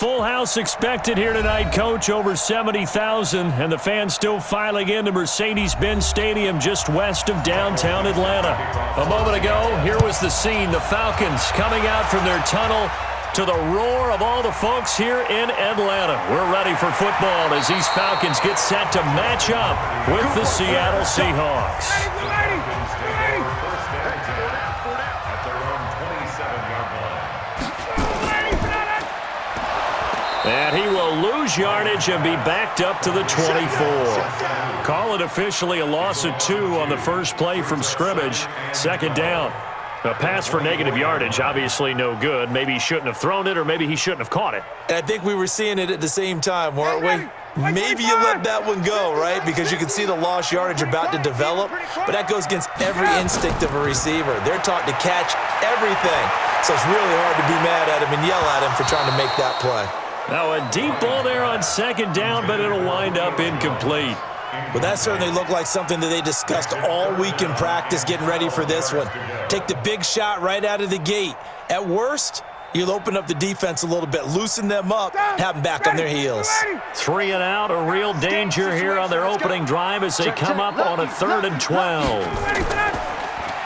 Full house expected here tonight, Coach. Over 70,000, and the fans still filing into Mercedes-Benz Stadium just west of downtown Atlanta. A moment ago, here was the scene. The Falcons coming out from their tunnel to the roar of all the folks here in Atlanta. We're ready for football as these Falcons get set to match up with the Seattle Seahawks. And he will lose yardage and be backed up to the 24. Call it officially a loss of 2 on the first play from scrimmage. Second down. A pass for negative yardage, obviously no good. Maybe he shouldn't have thrown it, or maybe he shouldn't have caught it. I think we were seeing it at the same time, weren't we? Maybe you let that one go, right? Because you can see the lost yardage about to develop, but that goes against every instinct of a receiver. They're taught to catch everything, so it's really hard to be mad at him and yell at him for trying to make that play. Now a deep ball there on second down, but it'll wind up incomplete. Well, that certainly looked like something that they discussed all week in practice getting ready for this one. Take the big shot right out of the gate. At worst, you'll open up the defense a little bit, loosen them up, have them back on their heels. 3 and out, a real danger here on their opening drive as they come up on a 3rd and 12.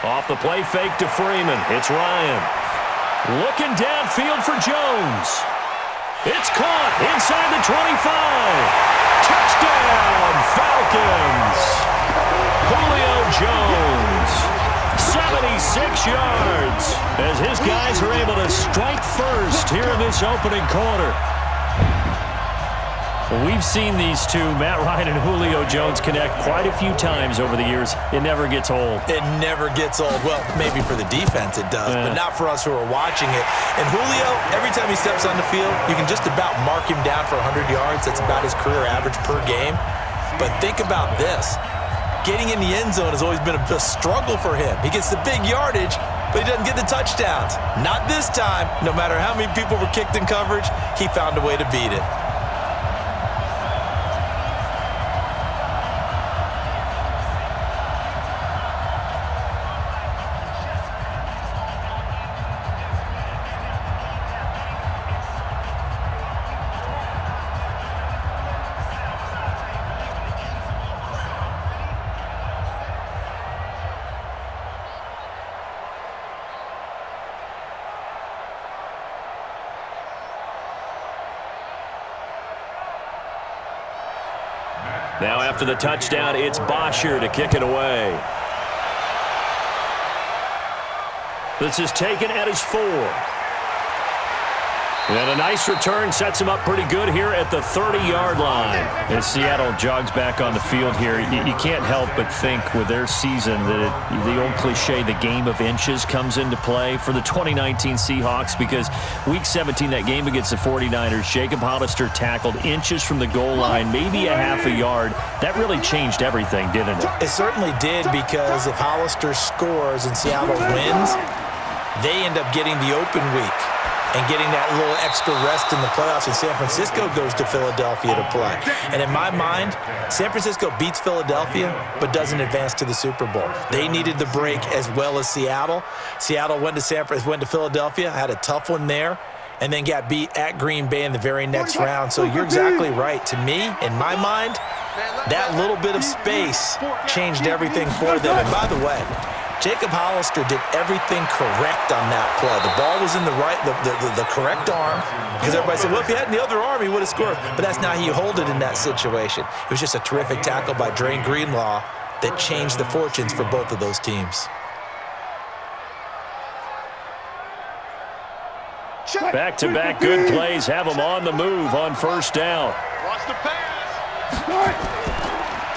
Off the play fake to Freeman. It's Ryan. Looking downfield for Jones. It's caught inside the 25. Touchdown, Falcons. Julio Jones, 76 yards, as his guys are able to strike first here in this opening quarter. We've seen these two, Matt Ryan and Julio Jones, connect quite a few times over the years. It never gets old. It never gets old. Well, maybe for the defense it does, but not for us who are watching it. And Julio, every time he steps on the field, you can just about mark him down for 100 yards. That's about his career average per game. But think about this. Getting in the end zone has always been a struggle for him. He gets the big yardage, but he doesn't get the touchdowns. Not this time. No matter how many people were kicked in coverage, he found a way to beat it. Now after the touchdown, it's Bosher to kick it away. This is taken at his 4. And a nice return sets him up pretty good here at the 30-yard line. As Seattle jogs back on the field here, you can't help but think with their season that the old cliche, the game of inches, comes into play for the 2019 Seahawks, because Week 17, that game against the 49ers, Jacob Hollister tackled inches from the goal line, maybe a half a yard. That really changed everything, didn't it? It certainly did, because if Hollister scores and Seattle wins, they end up getting the open week and getting that little extra rest in the playoffs, and San Francisco goes to Philadelphia to play. And in my mind, San Francisco beats Philadelphia but doesn't advance to the Super Bowl. They needed the break as well as Seattle. Seattle went to Philadelphia, had a tough one there, and then got beat at Green Bay in the very next round. So you're exactly right. To me, in my mind, that little bit of space changed everything for them. And by the way, Jacob Hollister did everything correct on that play. The ball was in the correct arm, because everybody said, well, if he had in the other arm, he would have scored. But that's not how you hold it in that situation. It was just a terrific tackle by Drain Greenlaw that changed the fortunes for both of those teams. Back-to-back good plays have him on the move on first down. Watch the pass.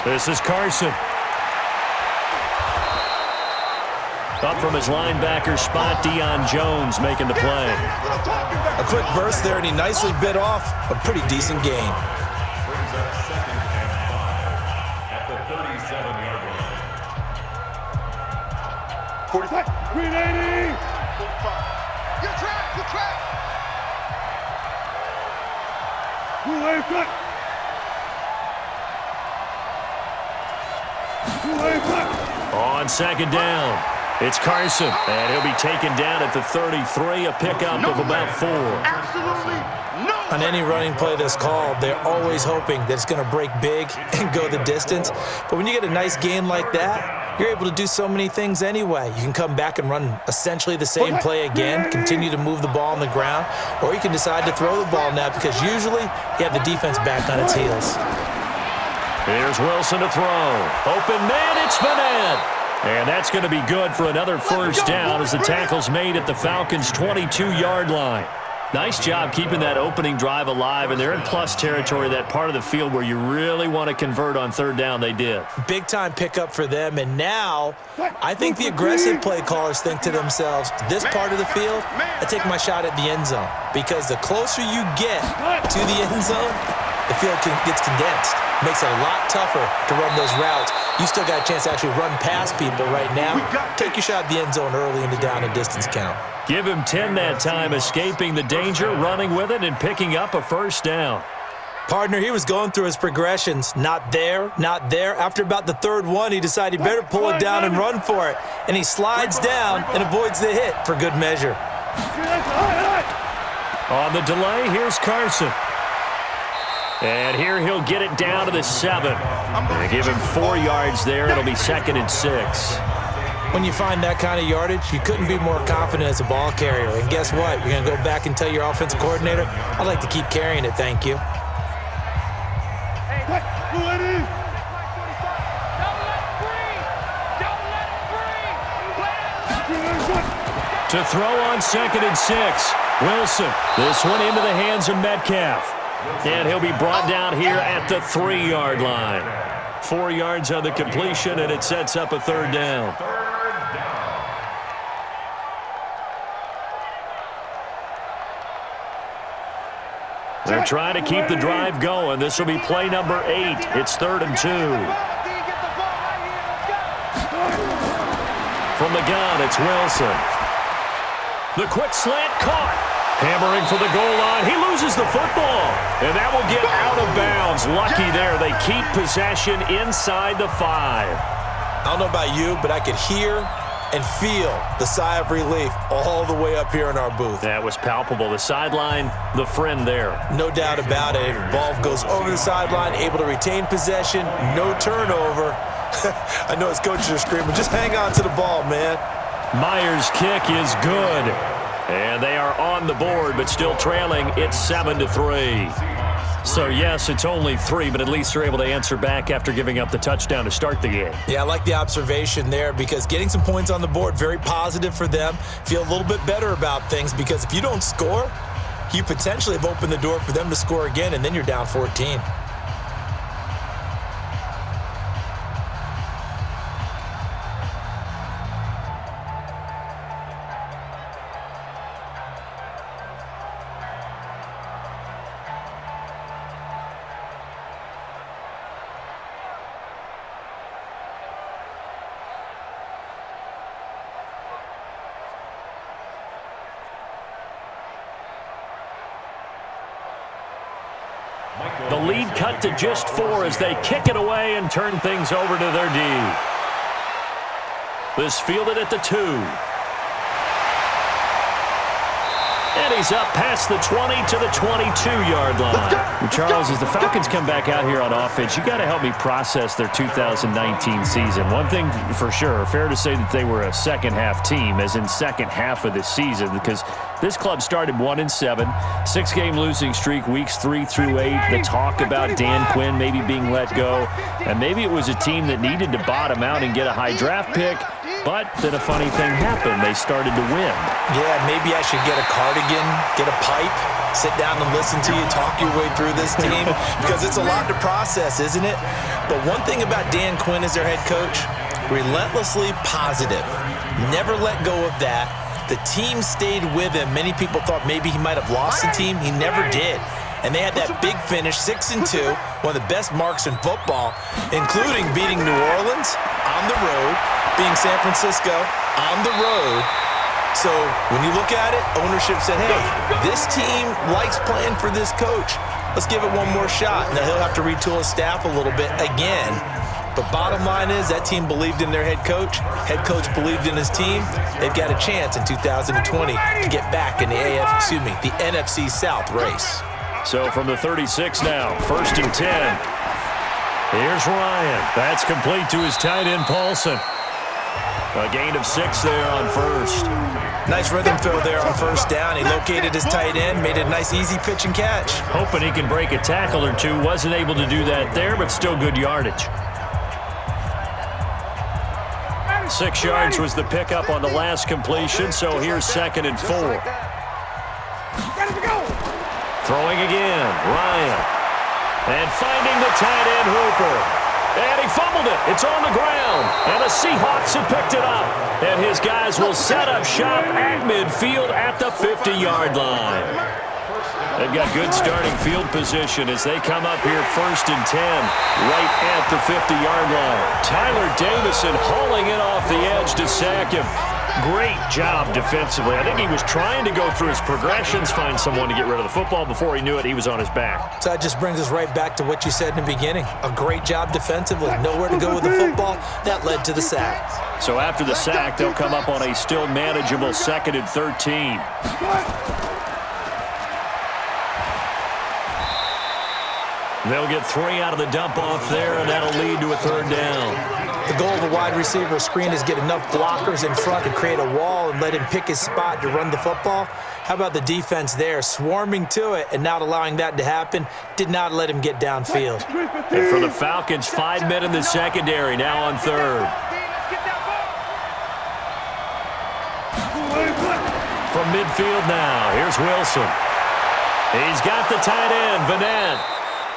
This is Carson. Up from his linebacker spot, Deion Jones making the play. A quick burst there, and he nicely bit off a pretty decent gain. At the 37-yard line. 45. 380. 45. Good track. Two-way cut. Two-way cut. On second down. It's Carson, and he'll be taken down at the 33, a pickup of about 4. Absolutely no. On any running play that's called, they're always hoping that it's going to break big and go the distance. But when you get a nice gain like that, you're able to do so many things anyway. You can come back and run essentially the same play again, continue to move the ball on the ground, or you can decide to throw the ball now because usually you have the defense back on its heels. Here's Wilson to throw. Open man, it's Vanette. And that's going to be good for another first down as the tackle's made at the Falcons' 22-yard line. Nice job keeping that opening drive alive, and they're in plus territory, that part of the field where you really want to convert on third down. They did. Big-time pickup for them, and now I think the aggressive play callers think to themselves, this part of the field, I take my shot at the end zone, because the closer you get to the end zone, the field gets condensed. Makes it a lot tougher to run those routes. You still got a chance to actually run past people right now. Take your shot at the end zone early in the down and distance count. Give him 10 that time, escaping the danger, running with it, and picking up a first down. Partner, he was going through his progressions. Not there, not there. After about the third one, he decided he better pull it down and run for it. And he slides down and avoids the hit for good measure. On the delay, here's Carson. And here he'll get it down to the 7. They give him 4 yards there. It'll be 2nd and 6. When you find that kind of yardage, you couldn't be more confident as a ball carrier. And guess what? You're going to go back and tell your offensive coordinator, I'd like to keep carrying it, thank you. To throw on 2nd and 6. Wilson. This one into the hands of Metcalf. And he'll be brought down here at the 3-yard line. 4 yards on the completion, and it sets up a third down. They're trying to keep the drive going. This will be play number 8. It's 3rd and 2. From the gun, it's Wilson. The quick slant caught. Hammering for the goal line. He loses the football. And that will get out of bounds. Lucky there. They keep possession inside the 5. I don't know about you, but I could hear and feel the sigh of relief all the way up here in our booth. That was palpable. The sideline, the friend there. No doubt about it. The ball goes over the sideline, able to retain possession, no turnover. I know his coaches are screaming, just hang on to the ball, man. Myers' kick is good. And they are on the board, but still trailing. It's 7-3. So, yes, it's only 3, but at least they're able to answer back after giving up the touchdown to start the game. Yeah, I like the observation there because getting some points on the board, very positive for them. Feel a little bit better about things because if you don't score, you potentially have opened the door for them to score again, and then you're down 14. The lead cut to just 4 as they kick it away and turn things over to their D. This fielded at the 2. And he's up past the 20 to the 22-yard line. Charles, as the Falcons come back out here on offense, you got to help me process their 2019 season. One thing for sure, fair to say that they were a second-half team, as in second half of the season, because this club started 1-7, 6-game losing streak, weeks 3 through 8. The talk about Dan Quinn maybe being let go, and maybe it was a team that needed to bottom out and get a high draft pick. But then a funny thing happened. They started to win. Yeah, maybe I should get a cardigan, get a pipe, sit down and listen to you talk your way through this team because it's a lot to process, isn't it? But one thing about Dan Quinn as their head coach, relentlessly positive. Never let go of that. The team stayed with him. Many people thought maybe he might have lost the team. He never did. And they had that big finish, 6-2, one of the best marks in football, including beating New Orleans on the road, being San Francisco on the road. So when you look at it, ownership said, hey, this team likes playing for this coach. Let's give it one more shot. Now he'll have to retool his staff a little bit again. But bottom line is that team believed in their head coach believed in his team. They've got a chance in 2020 to get back in the the NFC South race. So from the 36 now, 1st and 10. Here's Ryan. That's complete to his tight end, Paulson. A gain of 6 there on first. Nice rhythm fill there on first down. He located his tight end, made it a nice easy pitch and catch. Hoping he can break a tackle or two. Wasn't able to do that there, but still good yardage. 6 yards was the pickup on the last completion, so here's 2nd and 4. Throwing again, Ryan. And finding the tight end, Hooper. And he fumbled it. It's on the ground. And the Seahawks have picked it up. And his guys will set up shop at midfield at the 50-yard line. They've got good starting field position as they come up here 1st and 10 right at the 50-yard line. Tyler Davison hauling it off the edge to sack him. Great job defensively. I think he was trying to go through his progressions, find someone to get rid of the football. Before he knew it, he was on his back. So that just brings us right back to what you said in the beginning. A great job defensively. Nowhere to go with the football. That led to the sack. So after the sack, they'll come up on a still manageable 2nd and 13. They'll get 3 out of the dump-off there, and that'll lead to a 3rd down. The goal of a wide receiver screen is get enough blockers in front to create a wall and let him pick his spot to run the football. How about the defense there, swarming to it and not allowing that to happen? Did not let him get downfield. And for the Falcons, 5 men in the secondary, now on 3rd. From midfield now, here's Wilson. He's got the tight end, Vanette.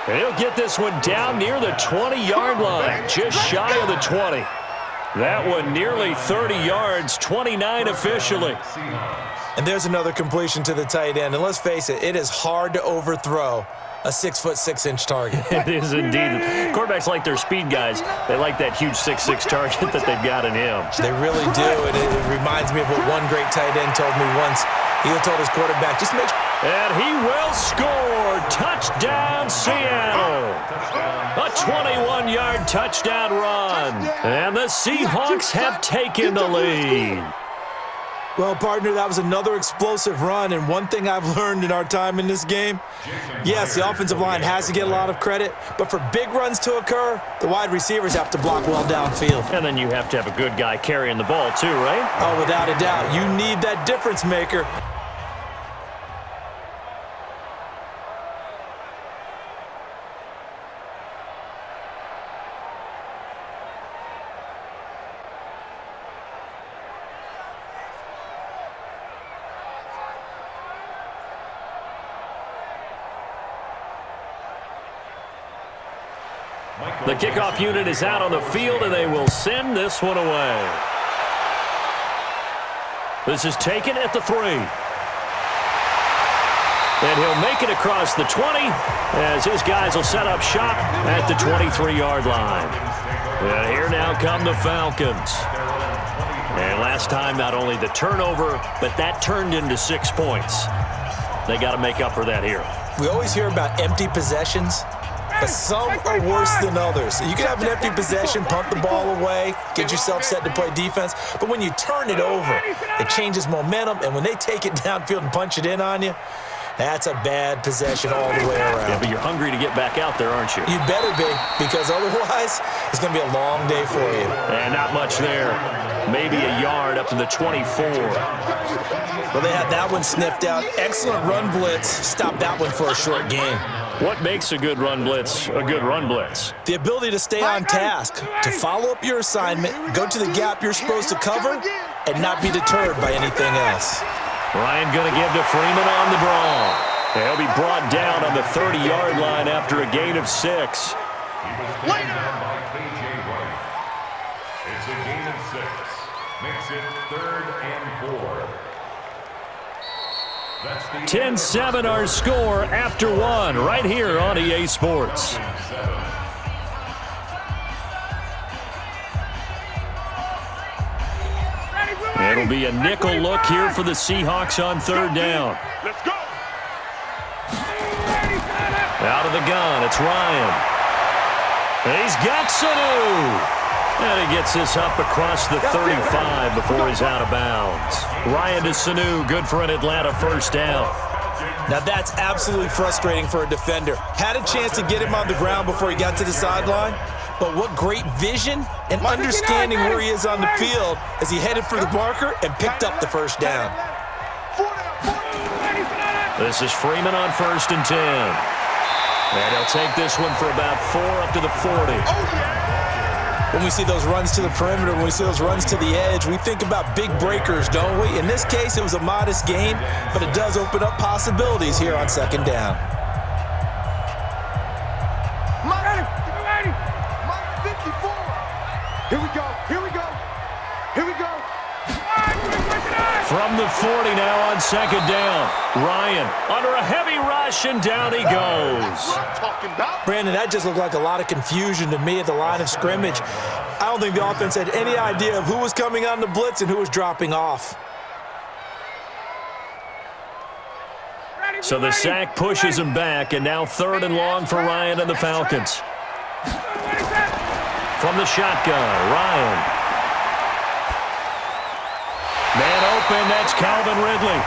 He'll get this one down near the 20-yard line, just shy of the 20. That one nearly 30 yards, 29 officially. And there's another completion to the tight end. And let's face it, it is hard to overthrow a 6'6" target. It is indeed. Quarterbacks like their speed guys. They like that huge 6'6" target that they've got in him. They really do, and it reminds me of what one great tight end told me once. He told his quarterback, just make sure. And he will score. Touchdown, Seattle. A 21-yard touchdown run. And the Seahawks have taken the lead. Well, partner, that was another explosive run, and one thing I've learned in our time in this game, yes, the offensive line has to get a lot of credit, but for big runs to occur, the wide receivers have to block well downfield. And then you have to have a good guy carrying the ball too, right? Oh, without a doubt. You need that difference maker. The kickoff unit is out on the field, and they will send this one away. This is taken at the 3. And he'll make it across the 20 as his guys will set up shop at the 23-yard line. And here now come the Falcons. And last time, not only the turnover, but that turned into 6 points. They got to make up for that here. We always hear about empty possessions, but some are worse than others. You can have an empty possession, punt the ball away, get yourself set to play defense, but when you turn it over, it changes momentum, and when they take it downfield and punch it in on you, that's a bad possession all the way around. Yeah, but you're hungry to get back out there, aren't you? You better be, because otherwise, it's going to be a long day for you. And not much there. Maybe a yard up to the 24. Well, they had that one sniffed out. Excellent run blitz. Stop that one for a short gain. What makes a good run blitz a good run blitz? The ability to stay on task, to follow up your assignment, go to the gap you're supposed to cover, and not be deterred by anything else. Ryan going to give to Freeman on the draw. He'll be brought down on the 30-yard line after a gain of 6. It's a gain of 6. Makes it 3rd and 4. 10-7 our score after 1 right here on EA Sports. It'll be a nickel look here for the Seahawks on 3rd down. Let's go. Out of the gun, it's Ryan. He's got Sanu. And he gets this up across the 35 before he's out of bounds. Ryan to Sanu, good for an Atlanta first down. Now that's absolutely frustrating for a defender. Had a chance to get him on the ground before he got to the sideline, but what great vision and understanding where he is on the field as he headed for the marker and picked up the first down. This is Freeman on 1st and 10. And he'll take this one for about 4 up to the 40. When we see those runs to the perimeter, when we see those runs to the edge, we think about big breakers, don't we? In this case, it was a modest gain, but it does open up possibilities here on 2nd down. Ready. 54. Here we go. From the 40 now on 2nd down. Ryan under a heavy rush, and down he goes. Brandon, that just looked like a lot of confusion to me at the line of scrimmage. I don't think the offense had any idea of who was coming on the blitz and who was dropping off. So the sack pushes him back, and now 3rd and long for Ryan and the Falcons. From the shotgun, Ryan. Man open, that's Calvin Ridley.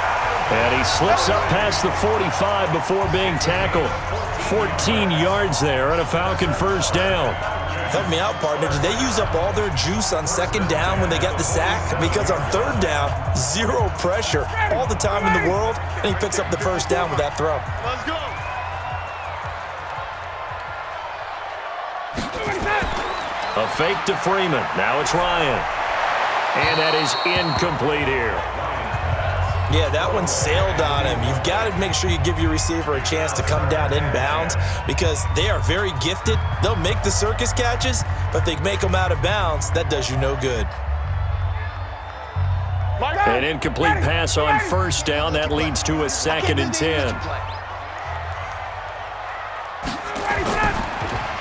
And he slips up past the 45 before being tackled. 14 yards there and a Falcon first down. Help me out, partner. Did they use up all their juice on 2nd down when they got the sack? Because on 3rd down, 0 pressure all the time in the world, and he picks up the first down with that throw. Let's go. A fake to Freeman. Now it's Ryan. And that is incomplete here. Yeah, that one sailed on him. You've got to make sure you give your receiver a chance to come down inbounds because they are very gifted. They'll make the circus catches, but if they make them out of bounds, that does you no good. An incomplete pass on 1st down. That leads to a 2nd and 10.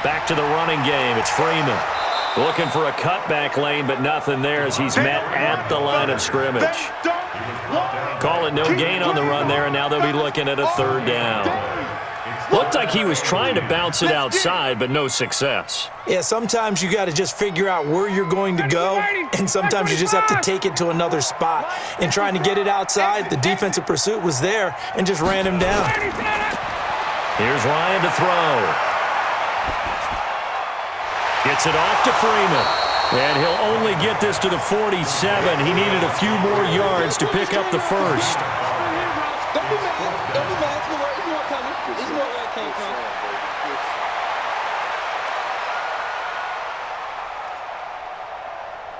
Back to the running game. It's Freeman. Looking for a cutback lane, but nothing there as he's met at the line of scrimmage. Call it no gain on the run there, and now they'll be looking at a 3rd down. Looked like he was trying to bounce it outside, but no success. Yeah, sometimes you got to just figure out where you're going to go, and sometimes you just have to take it to another spot. And trying to get it outside, the defensive pursuit was there and just ran him down. Here's Ryan to throw. Gets it off to Freeman. And he'll only get this to the 47. He needed a few more yards to pick up the first. Don't be mad. Don't be mad. It's more coming. It's more where it came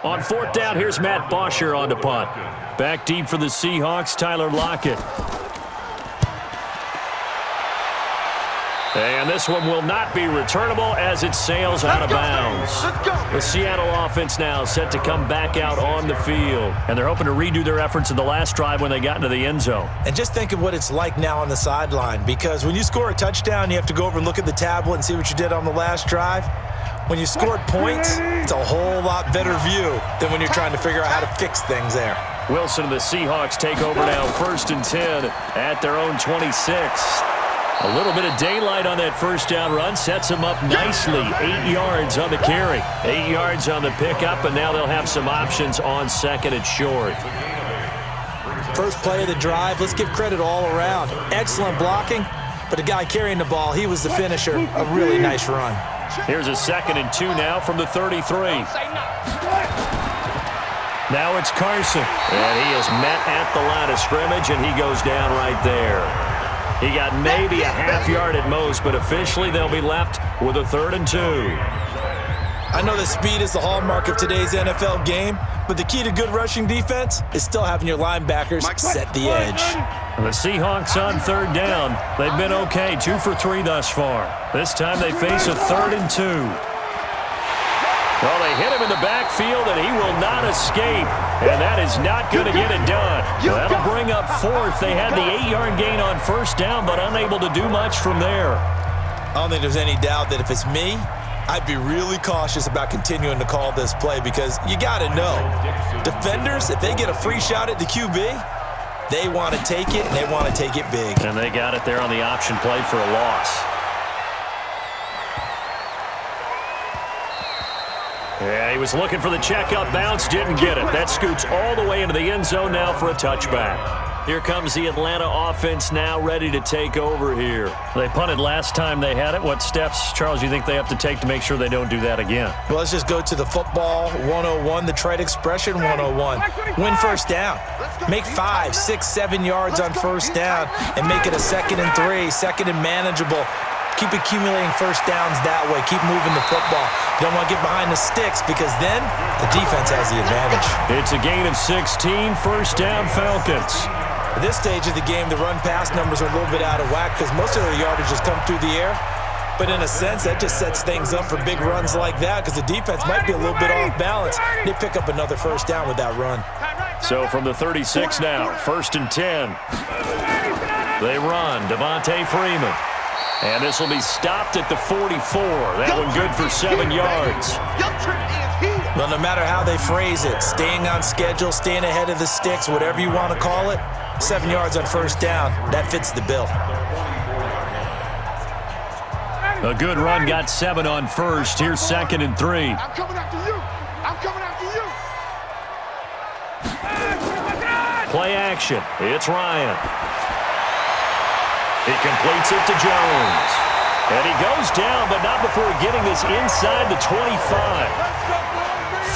from. On 4th down, here's Matt Bosher on to punt. Back deep for the Seahawks, Tyler Lockett. And this one will not be returnable as it sails out of bounds. The Seattle offense now set to come back out on the field. And they're hoping to redo their efforts in the last drive when they got into the end zone. And just think of what it's like now on the sideline, because when you score a touchdown, you have to go over and look at the tablet and see what you did on the last drive. When you scored points, it's a whole lot better view than when you're trying to figure out how to fix things there. Wilson and the Seahawks take over now 1st and 10 at their own 26. A little bit of daylight on that first down run sets them up nicely. 8 yards on the carry, 8 yards on the pickup, and now they'll have some options on 2nd and short. First play of the drive, let's give credit all around. Excellent blocking, but the guy carrying the ball, he was the finisher. A really nice run. Here's a 2nd and 2 now from the 33. Now it's Carson, and he is met at the line of scrimmage, and he goes down right there. He got maybe a half yard at most, but officially they'll be left with a 3rd and 2. I know that speed is the hallmark of today's NFL game, but the key to good rushing defense is still having your linebackers set the edge. The Seahawks on 3rd down. They've been okay, 2 for 3 thus far. This time they face a 3rd and 2. Well, they hit him in the backfield, and he will not escape. And that is not going to get it done. That'll bring up 4th. They had the 8-yard gain on 1st down, but unable to do much from there. I don't think there's any doubt that if it's me, I'd be really cautious about continuing to call this play because you got to know, defenders, if they get a free shot at the QB, they want to take it, and they want to take it big. And they got it there on the option play for a loss. Yeah, he was looking for the checkup bounce, didn't get it. That scoots all the way into the end zone now for a touchback. Here comes the Atlanta offense now ready to take over here. They punted last time they had it. What steps, Charles, you think they have to take to make sure they don't do that again? Well, let's just go to the football 101, the trade expression 101. Win first down. Make 5, 6, 7 yards on first down and make it a 2nd and 3, 2nd and manageable. Keep accumulating first downs that way. Keep moving the football. You don't want to get behind the sticks because then the defense has the advantage. It's a gain of 16, first down Falcons. At this stage of the game, the run-pass numbers are a little bit out of whack because most of their yardage has come through the air. But in a sense, that just sets things up for big runs like that because the defense might be a little bit off balance. They pick up another first down with that run. So from the 36 now, 1st and 10. They run, Devontae Freeman. And this will be stopped at the 44. That one good for 7 yards. Well, no matter how they phrase it, staying on schedule, staying ahead of the sticks, whatever you want to call it, 7 yards on first down, that fits the bill. A good run, got 7 on first. Here's 2nd and 3. I'm coming after you. I'm coming after you. Play action. It's Ryan. He completes it to Jones. And he goes down, but not before getting this inside the 25.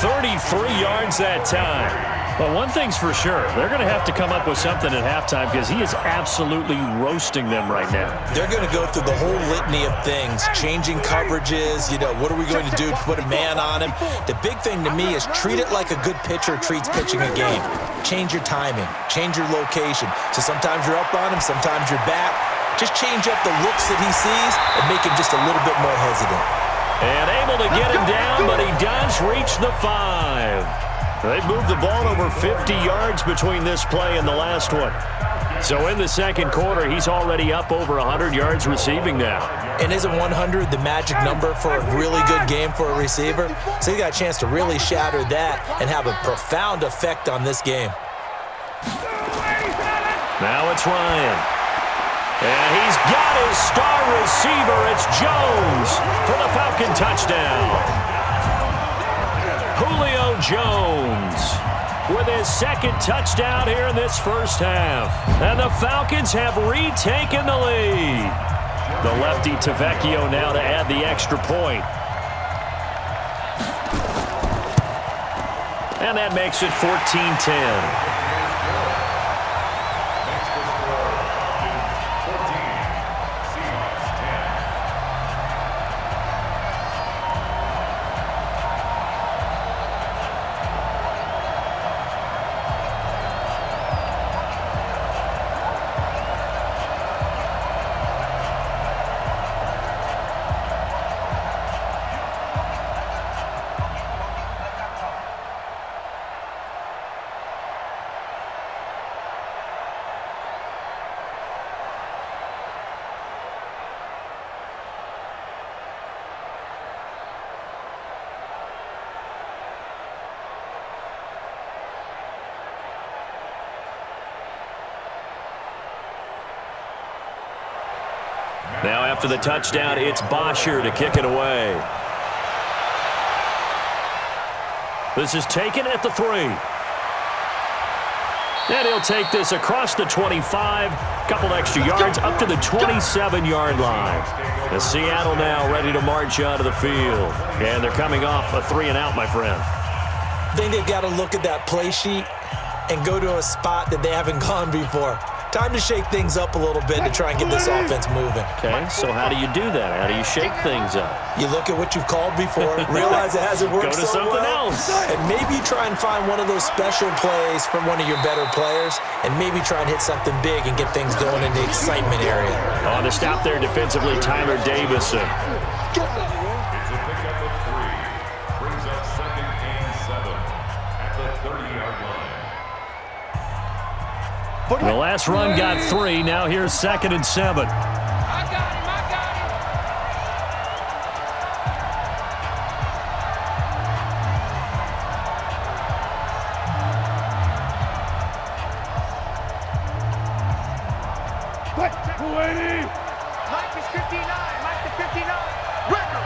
33 yards that time. But one thing's for sure, they're going to have to come up with something at halftime because he is absolutely roasting them right now. They're going to go through the whole litany of things, changing coverages, what are we going to do to put a man on him? The big thing to me is treat it like a good pitcher treats pitching a game. Change your timing, change your location. So sometimes you're up on him, sometimes you're back. Just change up the looks that he sees and make him just a little bit more hesitant. And able to get him down, but he does reach the 5. They've moved the ball over 50 yards between this play and the last one. So in the second quarter, he's already up over 100 yards receiving now. And isn't 100 the magic number for a really good game for a receiver? So he got a chance to really shatter that and have a profound effect on this game. Now it's Ryan. And he's got his star receiver. It's Jones for the Falcon touchdown. Julio Jones with his 2nd touchdown here in this first half. And the Falcons have retaken the lead. The lefty Tavecchio now to add the extra point. And that makes it 14-10. Now after the touchdown, it's Bosher to kick it away. This is taken at the 3. And he'll take this across the 25, couple extra yards up to the 27-yard line. The Seattle now ready to march onto the field. And they're coming off a 3-and-out, my friend. I think they've got to look at that play sheet and go to a spot that they haven't gone before. Time to shake things up a little bit to try and get this offense moving. Okay, so how do you do that? How do you shake things up? You look at what you've called before, realize it hasn't worked Go to so something well, else. and maybe try and find one of those special plays from one of your better players, and maybe try and hit something big and get things going in the excitement area. On the stop there defensively, Tyler Davison. It's a pickup of 3. Brings up 2nd and 7 at the 30-yard line. The last run got 3. Now here's 2nd and 7. I got him. Mike is 59. Mike is 59. Record.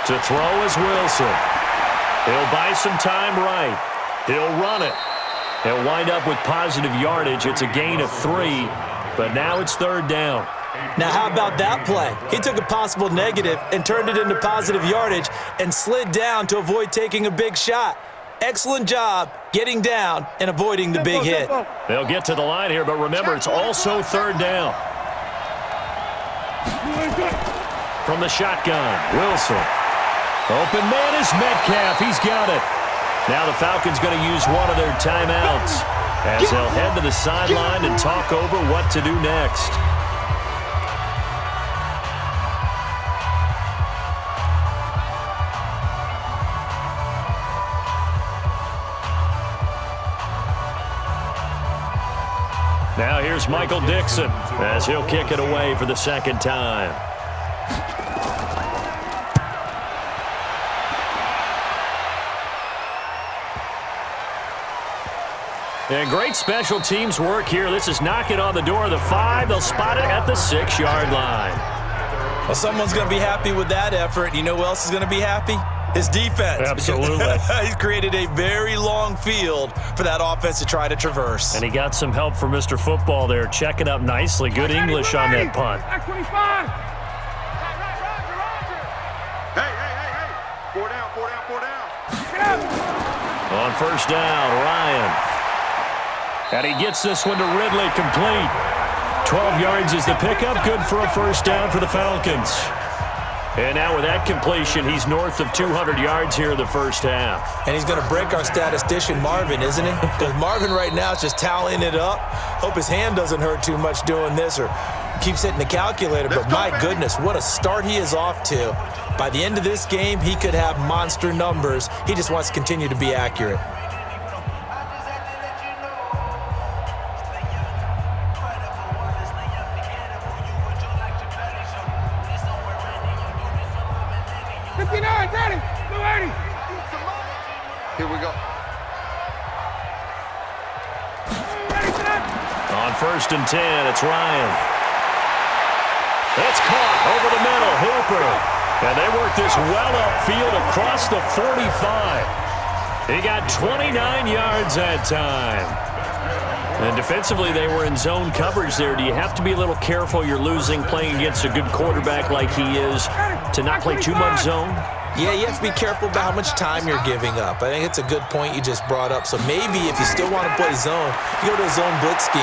To throw is Wilson. He'll buy some time right. He'll run it. He'll wind up with positive yardage. It's a gain of 3, but now it's 3rd down. Now, how about that play? He took a possible negative and turned it into positive yardage and slid down to avoid taking a big shot. Excellent job getting down and avoiding the big hit. They'll get to the line here, but remember, it's also 3rd down. From the shotgun, Wilson. Open man is Metcalf. He's got it. Now the Falcons going to use one of their timeouts as they'll head to the sideline and talk over what to do next. Now here's Michael Dixon as he'll kick it away for the 2nd time. And great special teams work here. This is knocking on the door of the 5. They'll spot it at the 6-yard line. Well, someone's going to be happy with that effort. You know who else is going to be happy? His defense. Absolutely. He's created a very long field for that offense to try to traverse. And he got some help from Mr. Football there, checking up nicely. Good English on that punt. X25. Hey. 4 down. Get out. On 1st down, Ryan. And he gets this one to Ridley, complete. 12 yards is the pickup, good for a 1st down for the Falcons. And now with that completion, he's north of 200 yards here in the 1st half. And he's going to break our statistician, Marvin, isn't he? Because Marvin right now is just tallying it up. Hope his hand doesn't hurt too much doing this or keeps hitting the calculator. But my goodness, what a start he is off to. By the end of this game, he could have monster numbers. He just wants to continue to be accurate. Here we go. On 1st and 10, it's Ryan. It's caught over the middle, Hooper. And they work this well upfield across the 45. He got 29 yards that time. And defensively, they were in zone coverage there. Do you have to be a little careful you're losing playing against a good quarterback like he is to not play too much zone? Yeah, you have to be careful about how much time you're giving up. I think it's a good point you just brought up. So maybe if you still want to play zone, you go to a zone blitz scheme.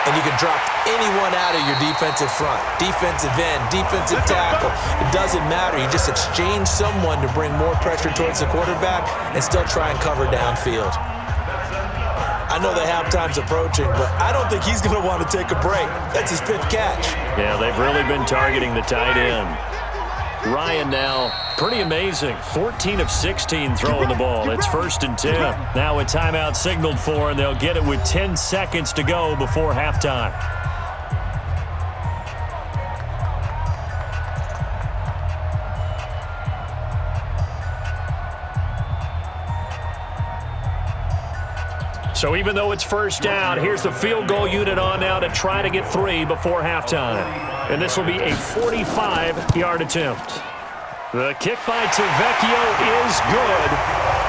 And you can drop anyone out of your defensive front. Defensive end, defensive tackle. It doesn't matter. You just exchange someone to bring more pressure towards the quarterback and still try and cover downfield. I know the halftime's approaching, but I don't think he's going to want to take a break. That's his 5th catch. Yeah, they've really been targeting the tight end. Ryan now, pretty amazing. 14 of 16 throwing the ball. It's 1st and 10. Now a timeout signaled for, and they'll get it with 10 seconds to go before halftime. So even though it's 1st down, here's the field goal unit on now to try to get 3 before halftime. And this will be a 45-yard attempt. The kick by Tavecchio is good.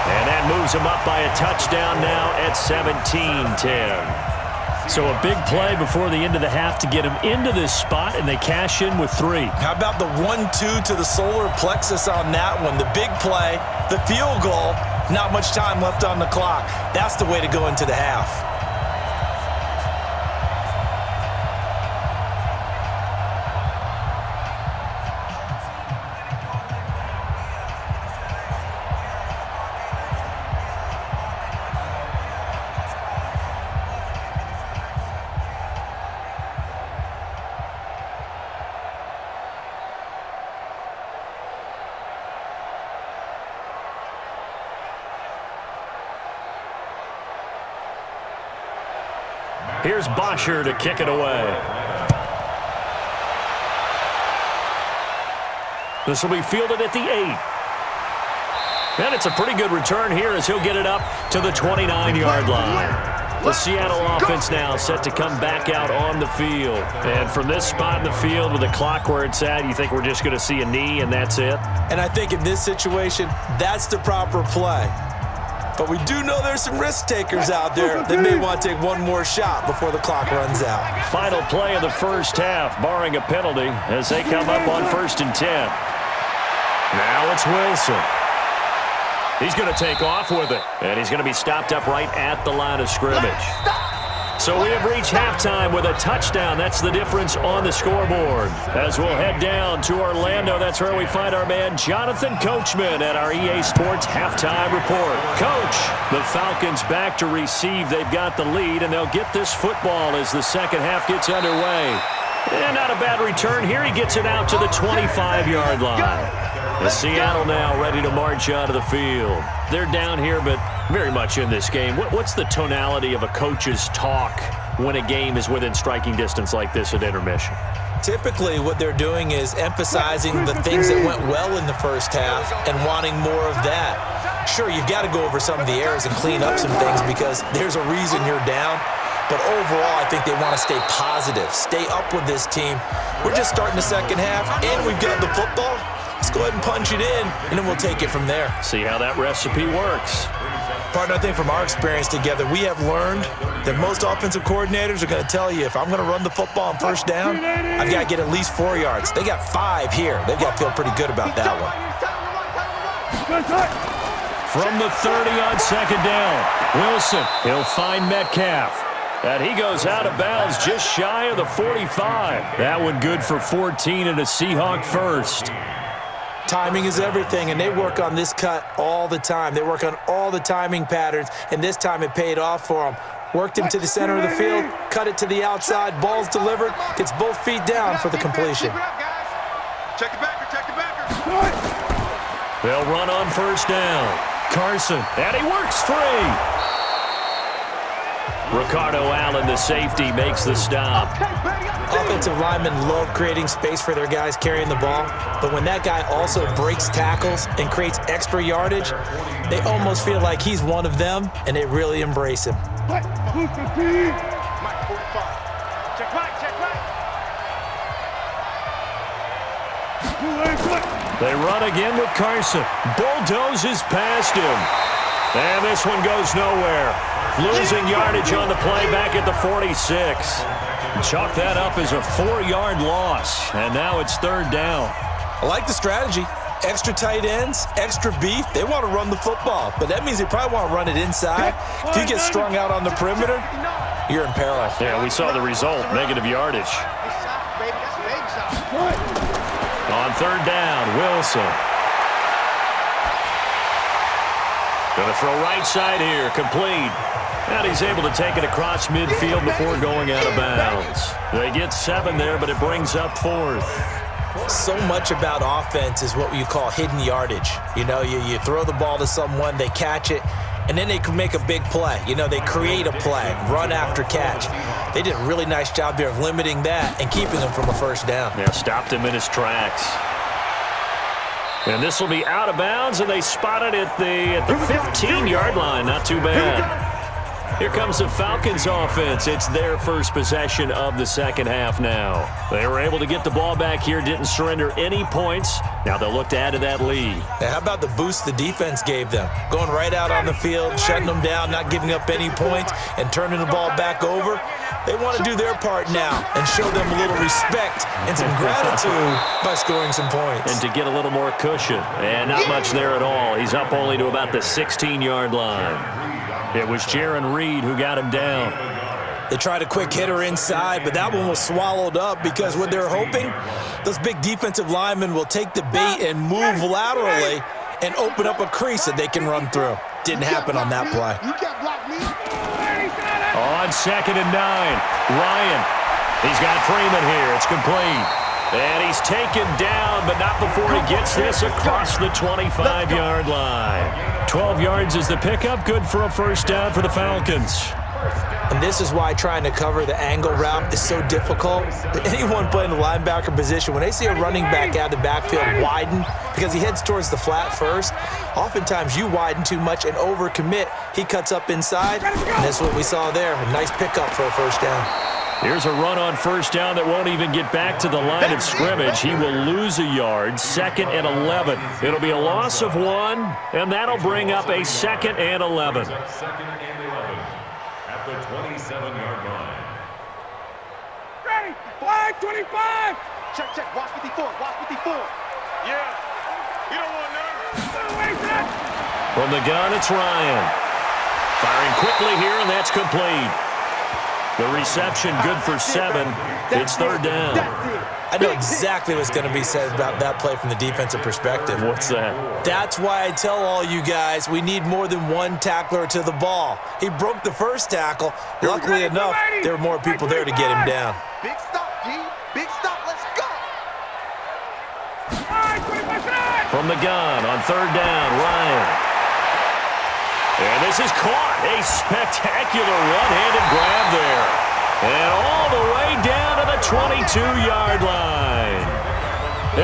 And that moves him up by a touchdown now at 17-10. So a big play before the end of the half to get him into this spot, and they cash in with 3. How about the 1-2 to the solar plexus on that one? The big play, the field goal, not much time left on the clock. That's the way to go into the half. Here's Bosher to kick it away. This will be fielded at the 8. And it's a pretty good return here as he'll get it up to the 29-yard line. The Seattle offense now set to come back out on the field. And from this spot in the field with the clock where it's at, you think we're just going to see a knee and that's it? And I think in this situation, that's the proper play. But we do know there's some risk takers out there that may want to take one more shot before the clock runs out. Final play of the first half, barring a penalty, as they come up on 1st and 10. Now it's Wilson. He's going to take off with it, and he's going to be stopped up right at the line of scrimmage. So we have reached halftime with a touchdown. That's the difference on the scoreboard. As we'll head down to Orlando, that's where we find our man Jonathan Coachman at our EA Sports Halftime Report. Coach, the Falcons back to receive. They've got the lead, and they'll get this football as the second half gets underway. And not a bad return here. He gets it out to the 25-yard line. The Seattle now ready to march out of the field. They're down here, but very much in this game. What's the tonality of a coach's talk when a game is within striking distance like this at intermission? Typically, what they're doing is emphasizing the things that went well in the first half and wanting more of that. Sure, you've got to go over some of the errors and clean up some things because there's a reason you're down. But overall, I think they want to stay positive, stay up with this team. We're just starting the second half, and we've got the football. Let's go ahead and punch it in, and then we'll take it from there. See how that recipe works. Partner, I think from our experience together, we have learned that most offensive coordinators are going to tell you, if I'm going to run the football on first down, I've got to get at least 4 yards. They got 5 here. They've got to feel pretty good about that one. From the 30 on second down, Wilson, he'll find Metcalf. And he goes out of bounds just shy of the 45. That one good for 14 and a Seahawk first. Timing is everything, and they work on this cut all the time. They work on all the timing patterns, and this time it paid off for them. Worked him to the center of the field, cut it to the outside, ball's delivered, gets both feet down for the completion. Check it backer, check it backer. They'll run on first down. Carson, and he works free. Ricardo Allen, the safety, makes the stop. Offensive linemen love creating space for their guys carrying the ball, but when that guy also breaks tackles and creates extra yardage, they almost feel like he's one of them, and they really embrace him. Mike 45. Check right, check right. They run again with Carson. Bulldozes past him. And this one goes nowhere. Losing yardage on the play back at the 46. Chalk that up as a 4-yard loss. And now it's third down. I like the strategy. Extra tight ends, extra beef. They want to run the football, but that means they probably want to run it inside. If you get strung out on the perimeter, you're in peril. Yeah, we saw the result, negative yardage. On third down, Wilson. Gonna throw right side here, complete. And he's able to take it across midfield before going out of bounds. They get 7 there, but it brings up 4th. So much about offense is what you call hidden yardage. You know, you throw the ball to someone, they catch it, and then they can make a big play. You know, they create a play, run after catch. They did a really nice job there of limiting that and keeping him from a first down. Yeah, stopped him in his tracks. And this will be out of bounds, and they spot it at the 15-yard line. Not too bad. Here comes the Falcons offense. It's their first possession of the second half now. They were able to get the ball back here, didn't surrender any points. Now they'll look to add to that lead. Now, how about the boost the defense gave them? Going right out on the field, shutting them down, not giving up any points, and turning the ball back over. They want to do their part now and show them a little respect and some gratitude by scoring some points. And to get a little more cushion. And not much there at all. He's up only to about the 16-yard line. It was Jaron Reed who got him down. They tried a quick hitter inside, but that one was swallowed up because what they're hoping, those big defensive linemen will take the bait and move laterally and open up a crease that they can run through. Didn't happen on that play. On second and 9, Ryan. He's got Freeman here. It's complete. And he's taken down, but not before he gets this across the 25-yard line. 12 yards is the pickup. Good for a first down for the Falcons. And this is why trying to cover the angle route is so difficult. Anyone playing the linebacker position, when they see a running back out of the backfield widen because he heads towards the flat first, oftentimes you widen too much and overcommit. He cuts up inside, and that's what we saw there. A nice pickup for a first down. Here's a run on first down that won't even get back to the line of scrimmage. He will lose a yard, 2nd and 11. It'll be a loss of 1, and that'll bring up a 2nd and 11. 2nd and 11 at the 27-yard line. Ready, flag 25. Check, watch 54, watch 54. Yeah, you don't want none. From the gun, it's Ryan. Firing quickly here, and that's complete. The reception good for 7. It's 3rd down. I know exactly what's going to be said about that play from the defensive perspective. What's that? That's why I tell all you guys we need more than one tackler to the ball. He broke the first tackle. Luckily enough, there were more people there to get him down. Big stop, D. Big stop. Let's go. From the gun on 3rd down, Ryan. And this is caught. A spectacular one-handed grab there. And all the way down to the 22-yard line.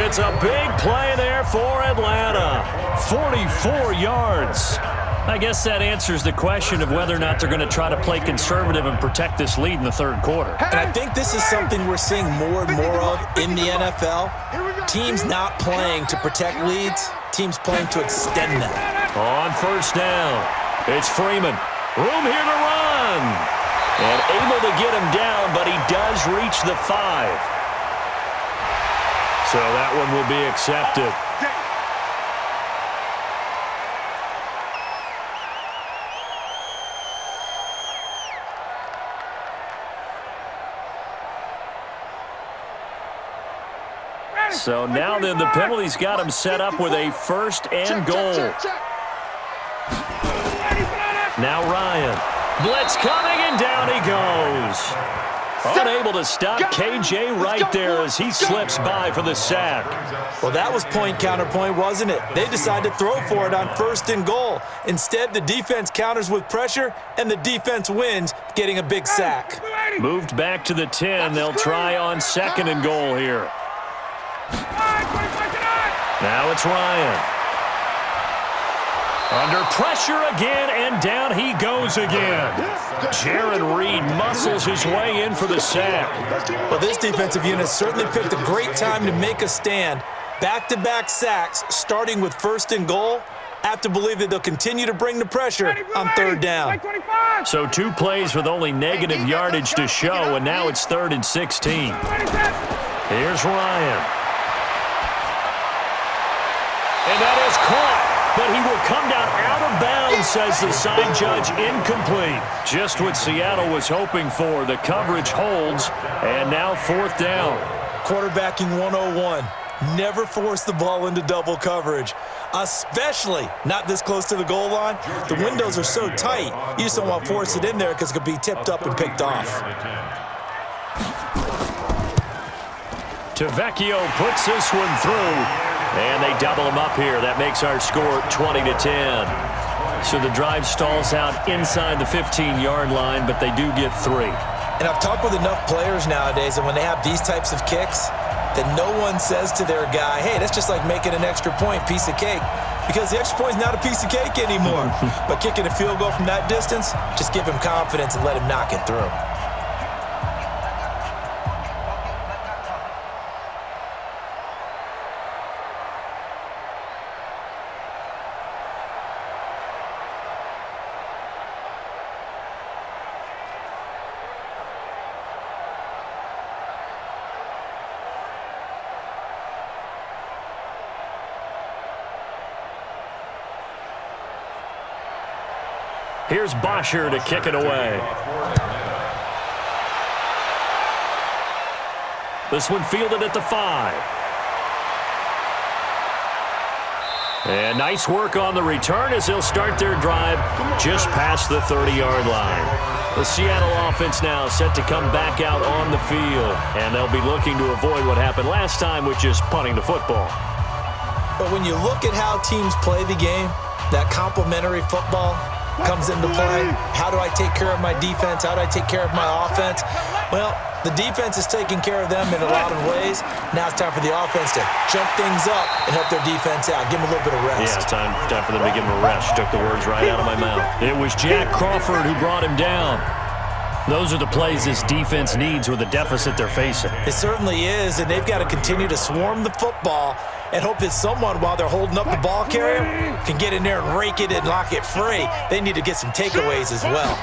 It's a big play there for Atlanta. 44 yards. I guess that answers the question of whether or not they're going to try to play conservative and protect this lead in the 3rd quarter. And I think this is something we're seeing more and more of in the NFL. Teams not playing to protect leads, teams playing to extend them. On first down, it's Freeman. Room here to run. And able to get him down, but he does reach the 5. So that one will be accepted. So now then the penalty's got him set up with a 1st and goal. Now Ryan. Blitz coming, and down he goes. Unable to stop KJ right there as he slips by for the sack. Well, that was point counterpoint, wasn't it? They decided to throw for it on 1st and goal. Instead, the defense counters with pressure, and the defense wins, getting a big sack. Moved back to the 10. They'll try on 2nd and goal here. Now it's Ryan. Under pressure again, and down he goes again. Jaron Reed muscles his way in for the sack. Well, this defensive unit certainly picked a great time to make a stand. Back-to-back sacks, starting with 1st and goal. I have to believe that they'll continue to bring the pressure on 3rd down. So 2 plays with only negative yardage to show, and now it's 3rd and 16. Here's Ryan. And that is caught. But he will come down out of bounds, says the side judge. Incomplete. Just what Seattle was hoping for. The coverage holds, and now 4th down. Quarterbacking 101. Never force the ball into double coverage, especially not this close to the goal line. The windows are so tight, you just don't want to force it in there because it could be tipped up and picked off. Tavecchio puts this one through. And they double him up here. That makes our score 20-10. So the drive stalls out inside the 15-yard line, but they do get 3. And I've talked with enough players nowadays, and when they have these types of kicks, that no one says to their guy, hey, that's just like making an extra point, piece of cake. Because the extra point is not a piece of cake anymore. But kicking a field goal from that distance, just give him confidence and let him knock it through. Here's Bosher to kick it away. This one fielded at the 5. And nice work on the return as they'll start their drive just past the 30-yard line. The Seattle offense now set to come back out on the field, and they'll be looking to avoid what happened last time, which is punting the football. But when you look at how teams play the game, that complementary football, comes into play. How do I take care of my defense? How do I take care of my offense? Well, the defense is taking care of them in a lot of ways. Now it's time for the offense to jump things up and help their defense out. Give them a little bit of rest. Yeah, time for them to give him a rest. Took the words right out of my mouth. It was Jack Crawford who brought him down. Those are the plays this defense needs with the deficit they're facing. It certainly is, and they've got to continue to swarm the football and hope that someone, while they're holding up the ball carrier, can get in there and rake it and lock it free. They need to get some takeaways as well.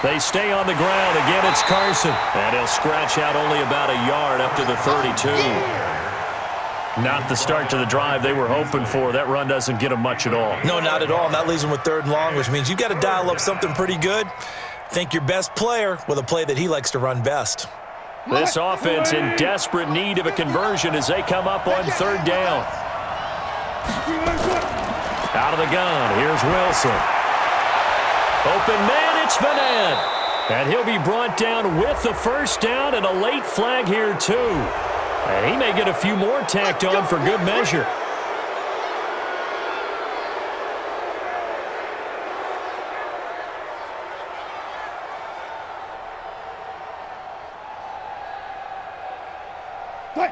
They stay on the ground. Again, it's Carson. And he'll scratch out only about a yard up to the 32. Not the start to the drive they were hoping for. That run doesn't get them much at all. No, not at all. And that leaves them with 3rd and long, which means you've got to dial up something pretty good. Think your best player with a play that he likes to run best. This offense in desperate need of a conversion as they come up on 3rd down. Out of the gun, here's Wilson. Open man, it's Madden. And he'll be brought down with the 1st down and a late flag here too. And he may get a few more tacked on for good measure.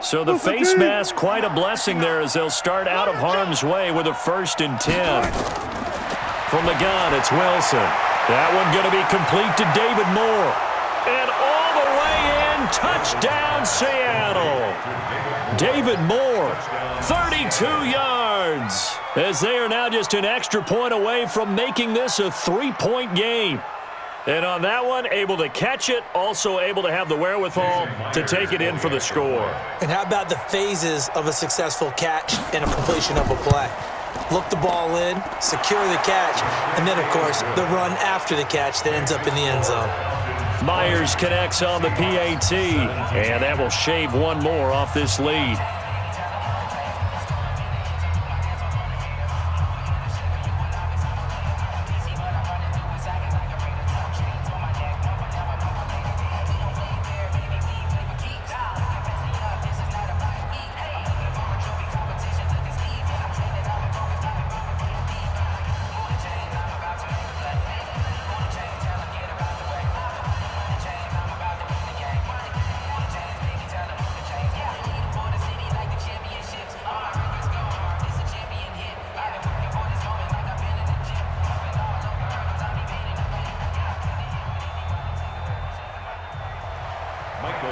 So the face mask, quite a blessing there as they'll start out of harm's way with a 1st and 10. From the gun, it's Wilson. That one going to be complete to David Moore. And all the way in, touchdown Seattle. David Moore, 32 yards. As they are now just an extra point away from making this a 3-point game. And on that one, able to catch it, also able to have the wherewithal to take it in for the score. And how about the phases of a successful catch and a completion of a play? Look the ball in, secure the catch, and then, of course, the run after the catch that ends up in the end zone. Myers connects on the PAT, and that will shave one more off this lead.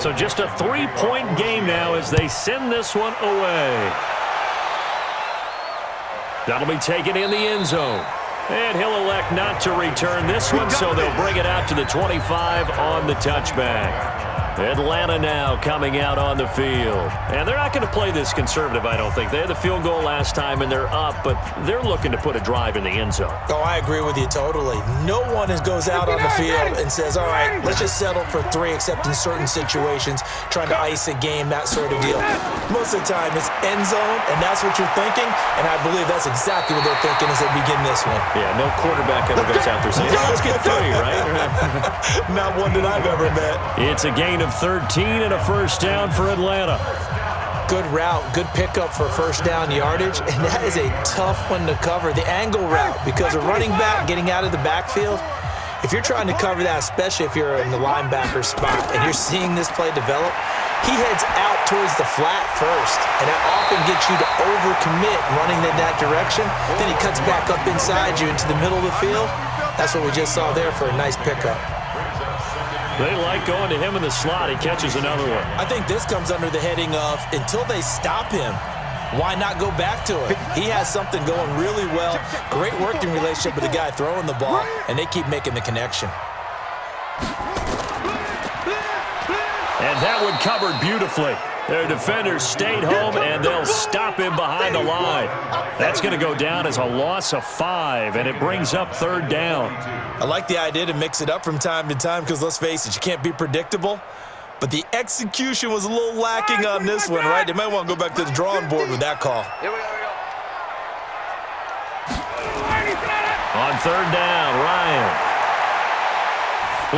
So just a 3-point game now as they send this one away. That'll be taken in the end zone. And he'll elect not to return this one, so they'll bring it out to the 25 on the touchback. Atlanta now coming out on the field. And they're not going to play this conservative, I don't think. They had the field goal last time, and they're up, but they're looking to put a drive in the end zone. Oh, I agree with you totally. No one goes out on the field and says, all right, let's just settle for 3, except in certain situations, trying to ice a game, that sort of deal. Most of the time, it's end zone, and that's what you're thinking, and I believe that's exactly what they're thinking as they begin this one. Yeah, no quarterback ever goes out there saying, let's get 3, right? Not one that I've ever met. It's a gain of 13 and a 1st down for Atlanta. Good route, good pickup for 1st down yardage, and that is a tough one to cover, the angle route, because a running back getting out of the backfield, if you're trying to cover that, especially if you're in the linebacker spot and you're seeing this play develop, he heads out towards the flat first, and that often gets you to overcommit running in that direction. Then he cuts back up inside you into the middle of the field. That's what we just saw there for a nice pickup. They like going to him in the slot. He catches another one. I think this comes under the heading of until they stop him, why not go back to it? He has something going really well. Great working relationship with the guy throwing the ball, and they keep making the connection. And that one covered beautifully. Their defenders stayed home, and they'll stop him behind the line. That's going to go down as a loss of 5, and it brings up 3rd down. I like the idea to mix it up from time to time because, let's face it, you can't be predictable. But the execution was a little lacking on this one, right? They might want to go back to the drawing board with that call. Here we go. On 3rd down, Ryan.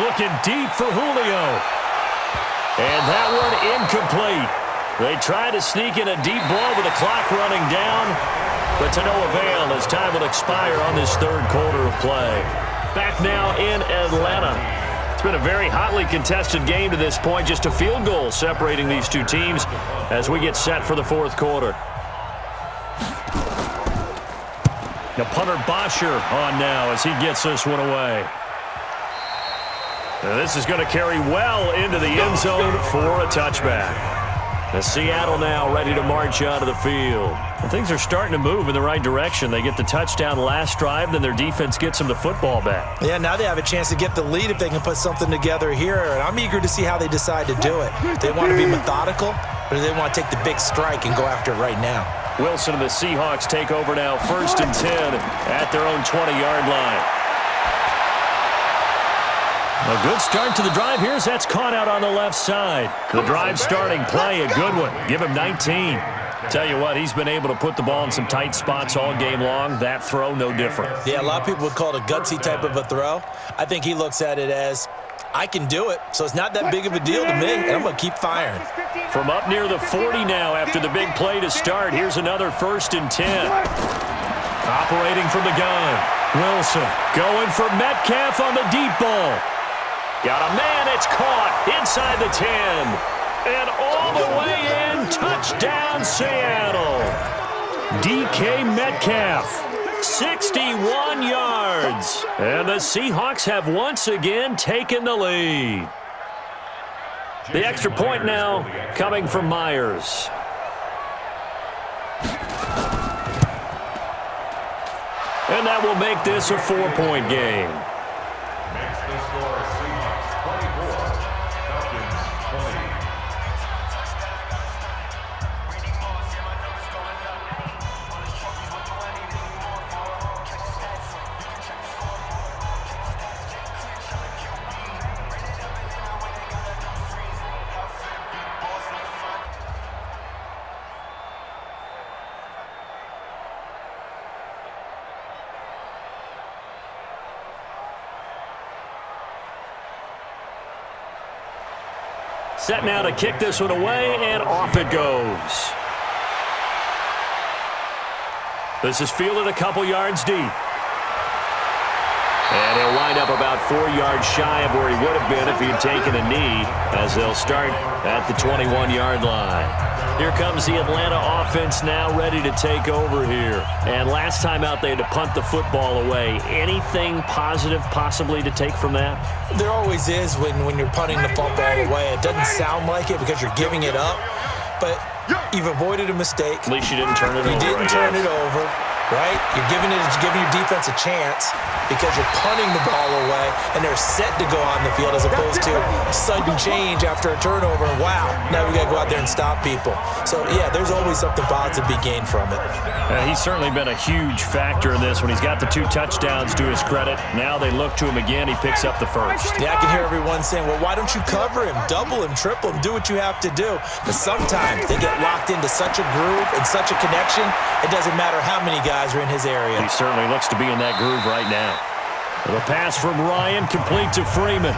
Looking deep for Julio. And that one incomplete. They try to sneak in a deep ball with the clock running down. but to no avail as time will expire on this third quarter of play. Back now in Atlanta. It's been a very hotly contested game to this point. Just a field goal separating these two teams as we get set for the fourth quarter. Now punter Bosher on now as he gets this one away. Now this is going to carry well into the end zone for a touchback. Now Seattle now ready to march out of the field. And things are starting to move in the right direction. They get the touchdown last drive, then their defense gets them the football back. Yeah, now they have a chance to get the lead if they can put something together here. And I'm eager to see how they decide to do it. Do they want to be methodical, or do they want to take the big strike and go after it right now? Wilson and the Seahawks take over now, 1st and 10 at their own 20-yard line. A good start to the drive here as that's caught out on the left side. The drive starting play, a good one. Give him 19. Tell you what, he's been able to put the ball in some tight spots all game long. That throw, no different. Yeah, a lot of people would call it a gutsy type of a throw. I think he looks at it as, I can do it, so it's not that big of a deal to me, and I'm going to keep firing. From up near the 40 now after the big play to start, here's another 1st and 10. Operating from the gun. Wilson going for Metcalf on the deep ball. Got a man, it's caught inside the 10. And all the way in, touchdown Seattle. DK Metcalf, 61 yards. And the Seahawks have once again taken the lead. The extra point now coming from Myers. And that will make this a 4-point game. Makes the score Seahawks 24, Falcons 20. Set now to kick this one away, and off it goes. This is fielded a couple yards deep. And he'll wind up about 4 yards shy of where he would have been if he had taken a knee, as they'll start at the 21-yard line. Here comes the Atlanta offense now ready to take over here. And last time out they had to punt the football away. Anything positive possibly to take from that? There always is when you're punting the football away. It doesn't sound like it because you're giving it up, but you've avoided a mistake. At least you didn't turn it over. You didn't turn it over, right? You're giving your defense a chance because you're punting the ball away and they're set to go on the field as opposed to sudden change after a turnover. Wow, now we got to go out there and stop people. So, yeah, there's always something positive to be gained from it. He's certainly been a huge factor in this when he's got the 2 touchdowns to his credit. Now they look to him again. He picks up the first. Yeah, I can hear everyone saying, well, why don't you cover him, double him, triple him, do what you have to do. But sometimes they get locked into such a groove and such a connection, it doesn't matter how many guys are in his area. He certainly looks to be in that groove right now. The pass from Ryan complete to Freeman.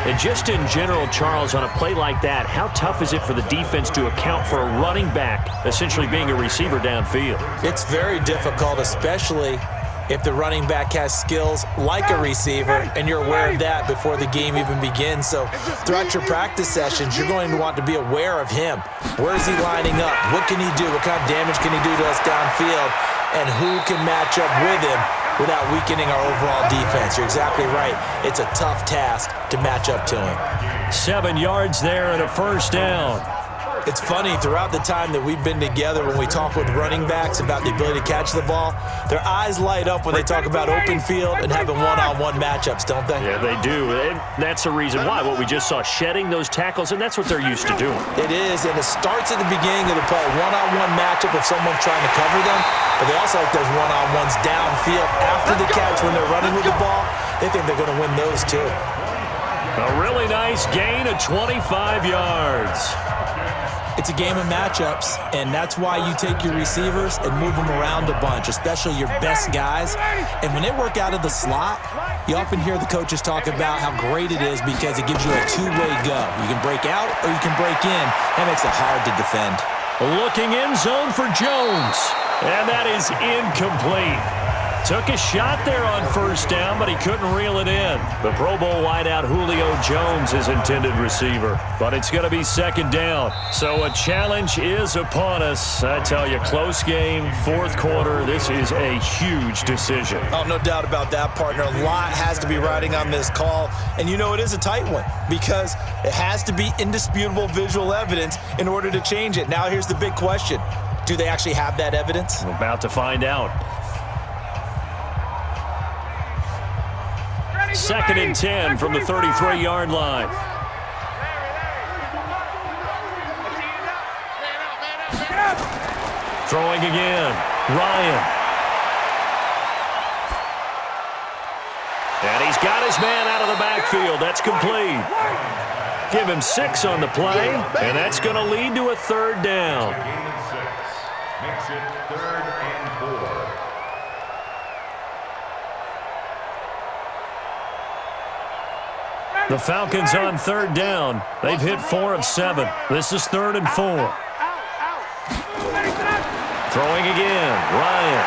And just in general, Charles, on a play like that, how tough is it for the defense to account for a running back essentially being a receiver downfield? It's very difficult, especially if the running back has skills like a receiver, and you're aware of that before the game even begins. So throughout your practice sessions, you're going to want to be aware of him. Where is he lining up? What can he do? What kind of damage can he do to us downfield? And who can match up with him without weakening our overall defense? You're exactly right. It's a tough task to match up to him. 7 yards there and a first down. It's funny, throughout the time that we've been together, when we talk with running backs about the ability to catch the ball, their eyes light up when they talk about open field and having one-on-one matchups, don't they? Yeah, they do. And that's the reason why. What we just saw, shedding those tackles, and that's what they're used to doing. It is, and it starts at the beginning of the play. One-on-one matchup if someone's trying to cover them, but they also like those one-on-ones downfield after the catch when they're running with the ball. They think they're going to win those too. A really nice gain of 25 yards. It's a game of matchups, and that's why you take your receivers and move them around a bunch, especially your best guys. And when they work out of the slot, you often hear the coaches talk about how great it is because it gives you a two-way go. You can break out or you can break in. That makes it hard to defend. Looking in zone for Jones. And that is incomplete. Took a shot there on first down, but he couldn't reel it in. The Pro Bowl wideout Julio Jones is intended receiver, but it's going to be second down. So a challenge is upon us. I tell you, close game, fourth quarter. This is a huge decision. Oh, no doubt about that, partner. A lot has to be riding on this call. And you know it is a tight one because it has to be indisputable visual evidence in order to change it. Now here's the big question. Do they actually have that evidence? We're about to find out. Second and 10 from the 33-yard line. Throwing again. Ryan. And he's got his man out of the backfield. That's complete. Give him 6 on the play, and that's going to lead to a third down. Makes it 3rd and 4. The Falcons on third down. They've hit 4 of 7. This is 3rd and 4. Throwing again. Ryan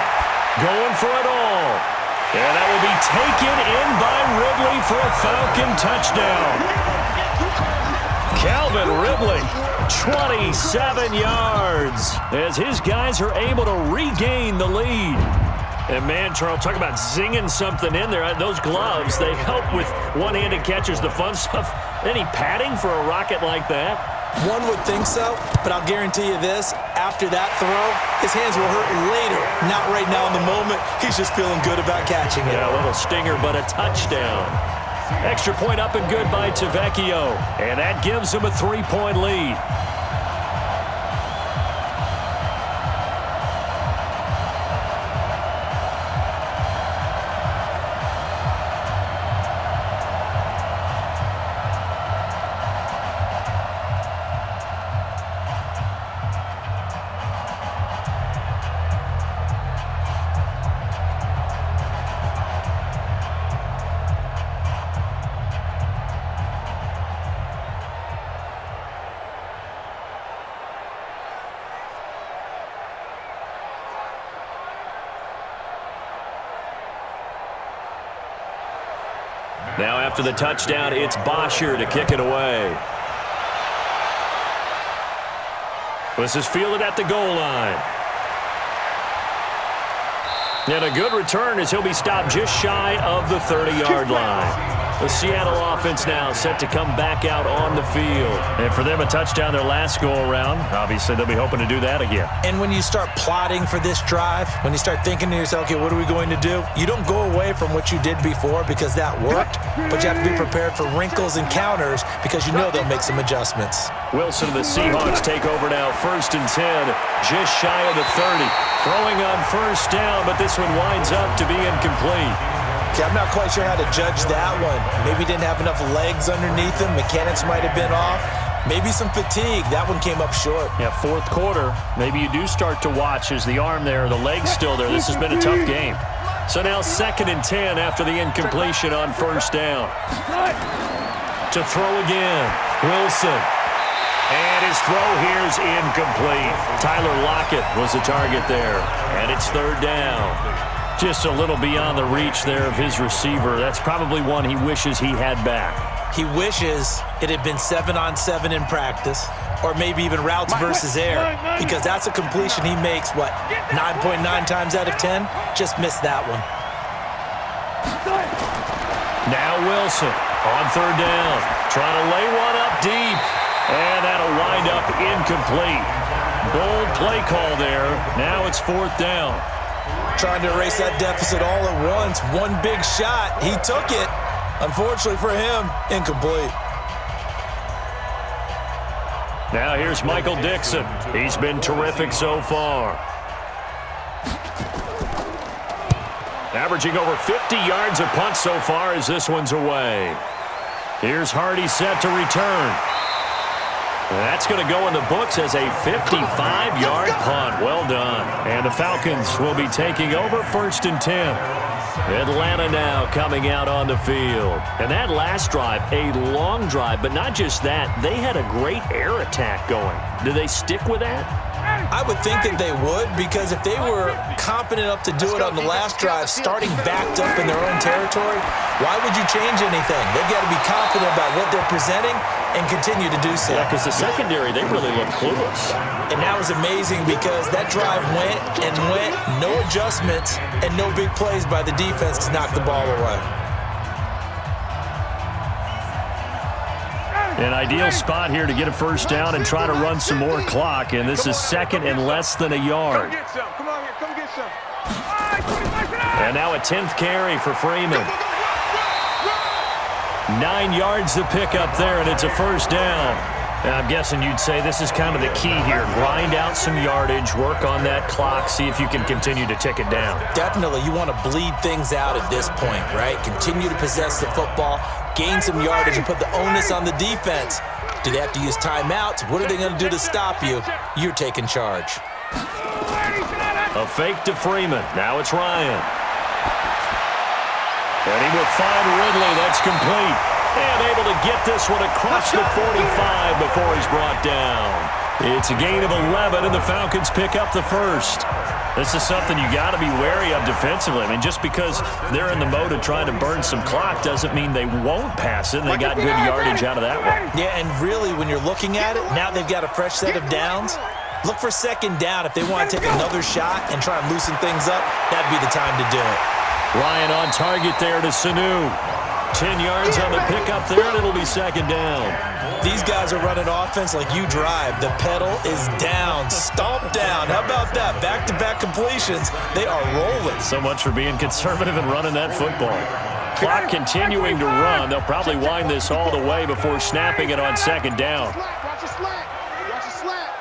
going for it all. And that will be taken in by Ridley for a Falcon touchdown. Calvin Ridley, 27 yards, as his guys are able to regain the lead. And, man, Charles, talk about zinging something in there. Those gloves, they help with one-handed catches, the fun stuff. Any padding for a rocket like that? One would think so, but I'll guarantee you this. After that throw, his hands will hurt later. Not right now in the moment. He's just feeling good about catching it. Yeah, a little stinger, but a touchdown. Extra point up and good by Tavecchio. And that gives him a 3-point lead. Now after the touchdown, it's Bosher to kick it away. This is fielded at the goal line. And a good return as he'll be stopped just shy of the 30-yard line. The Seattle offense now set to come back out on the field. And for them, a touchdown their last go-around. Obviously, they'll be hoping to do that again. And when you start plotting for this drive, when you start thinking to yourself, okay, what are we going to do? You don't go away from what you did before because that worked, but you have to be prepared for wrinkles and counters because you know they'll make some adjustments. Wilson of the Seahawks take over now, 1st and 10, just shy of the 30. Throwing on first down, but this one winds up to be incomplete. Okay, I'm not quite sure how to judge that one. Maybe didn't have enough legs underneath him. Mechanics might have been off. Maybe some fatigue. That one came up short. Yeah, fourth quarter. Maybe you do start to watch as the arm there, the leg's still there. This has been a tough game. So now 2nd and 10 after the incompletion on first down. To throw again, Wilson. And his throw here is incomplete. Tyler Lockett was the target there. And it's 3rd down. Just a little beyond the reach there of his receiver. That's probably one he wishes he had back. He wishes it had been 7-on-7 in practice, or maybe even routes versus air, because that's a completion he makes, 9.9 times out of 10? Just missed that one. Now Wilson on 3rd down, trying to lay one up deep, and that'll wind up incomplete. Bold play call there. Now it's 4th down. Trying to erase that deficit all at once. One big shot. He took it. Unfortunately for him, incomplete. Now here's Michael Dixon. He's been terrific so far. Averaging over 50 yards a punt so far as this one's away. Here's Hardy set to return. That's going to go in the books as a 55-yard punt. Well done. And the Falcons will be taking over 1st and 10. Atlanta now coming out on the field. And that last drive, a long drive, but not just that. They had a great air attack going. Do they stick with that? I would think that they would, because if they were confident enough to do it on the last drive, starting backed up in their own territory, why would you change anything? They've got to be confident about what they're presenting and continue to do so. Yeah, because the secondary, they really look clueless. And that was amazing because that drive went and went, no adjustments, and no big plays by the defense to knock the ball away. An ideal spot here to get a first down and try to run some more clock, and this is second and less than a yard. Come get some. Come on here. Come get some. And now a 10th carry for Freeman. 9 yards to pick up there, and it's a first down. And I'm guessing you'd say this is kind of the key here. Grind out some yardage, work on that clock, see if you can continue to tick it down. Definitely, you want to bleed things out at this point, right? Continue to possess the football, gain some yardage, and put the onus on the defense. Do they have to use timeouts? What are they going to do to stop you? You're taking charge. A fake to Freeman. Now it's Ryan. And he will find Ridley. That's complete. And able to get this one across the 45 before he's brought down. It's a gain of 11, and the Falcons pick up the first. This is something you got to be wary of defensively. I mean, just because they're in the mode of trying to burn some clock doesn't mean they won't pass it, and they got good yardage out of that one. Yeah, and really, when you're looking at it, now they've got a fresh set of downs. Look for second down. If they want to take another shot and try and loosen things up, that'd be the time to do it. Ryan on target there to Sanu. 10 yards on the pickup there, and it'll be second down. These guys are running offense like you drive. The pedal is down, stomp down. How about that? Back-to-back completions. They are rolling. So much for being conservative and running that football. Clock continuing to run. They'll probably wind this all the way before snapping it on second down. Watch your slant. Watch your slant.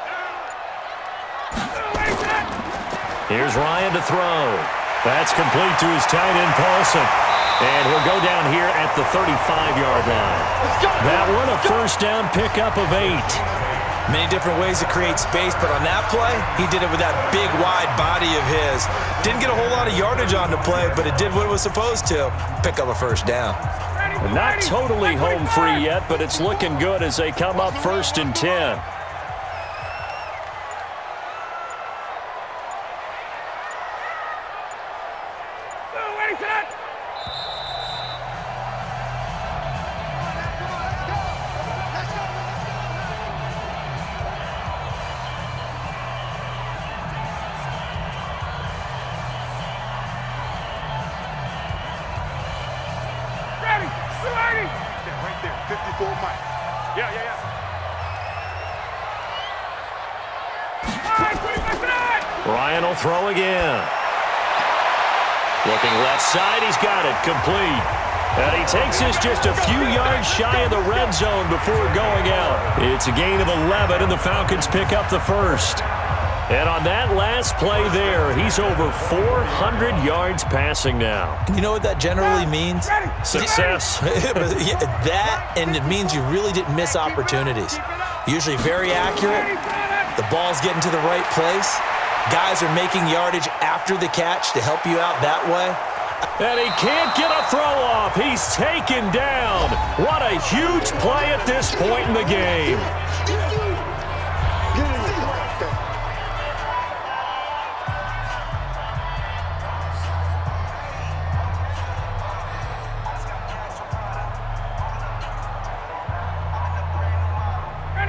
Here's Ryan to throw. That's complete to his tight end, Paulson. And he'll go down here at the 35-yard line. That one, a first down pickup of 8. Many different ways to create space, but on that play, he did it with that big, wide body of his. Didn't get a whole lot of yardage on the play, but it did what it was supposed to. Pick up a first down. Not totally home free yet, but it's looking good as they come up 1st and 10. Right there, 54 Mike. Yeah. Ryan will throw again. Looking left side, he's got it, complete. And he takes this just a few yards shy of the red zone before going out. It's a gain of 11, and the Falcons pick up the first. And on that last play there, he's over 400 yards passing now. You know what that generally means? Success. That, and it means you really didn't miss opportunities. Usually very accurate. The ball's getting to the right place. Guys are making yardage after the catch to help you out that way. And he can't get a throw off. He's taken down. What a huge play at this point in the game.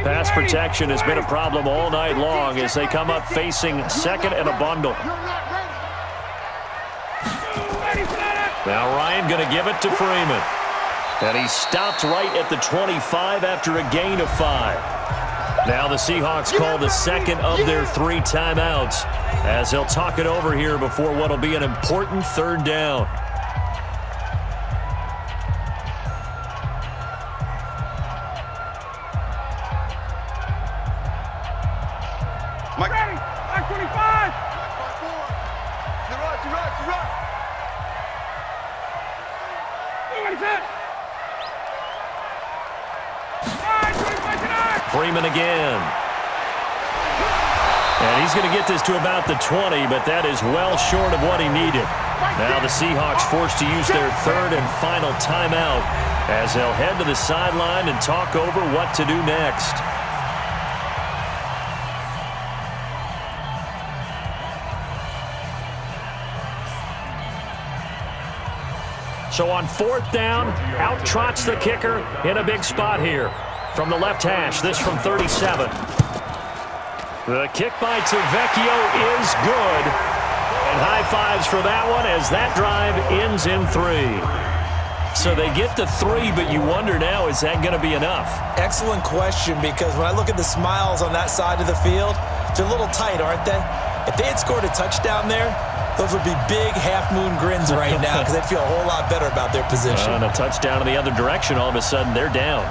Pass protection has been a problem all night long as they come up facing second and a bundle. Now Ryan going to give it to Freeman. And he stopped right at the 25 after a gain of 5. Now the Seahawks call the second of their 3 timeouts as they'll talk it over here before what will be an important third down. Mike. Mike 25. You're right. Freeman again. And he's going to get this to about the 20, but that is well short of what he needed. Now the Seahawks forced to use their 3rd and final timeout as they'll head to the sideline and talk over what to do next. So on 4th down, out trots the kicker in a big spot here. From the left hash, this from 37. The kick by Tavecchio is good. And high fives for that one as that drive ends in 3. So they get to 3, but you wonder now, is that going to be enough? Excellent question, because when I look at the smiles on that side of the field, they're a little tight, aren't they? If they had scored a touchdown there, those would be big half-moon grins right now because they'd feel a whole lot better about their position. And a touchdown in the other direction, all of a sudden they're down.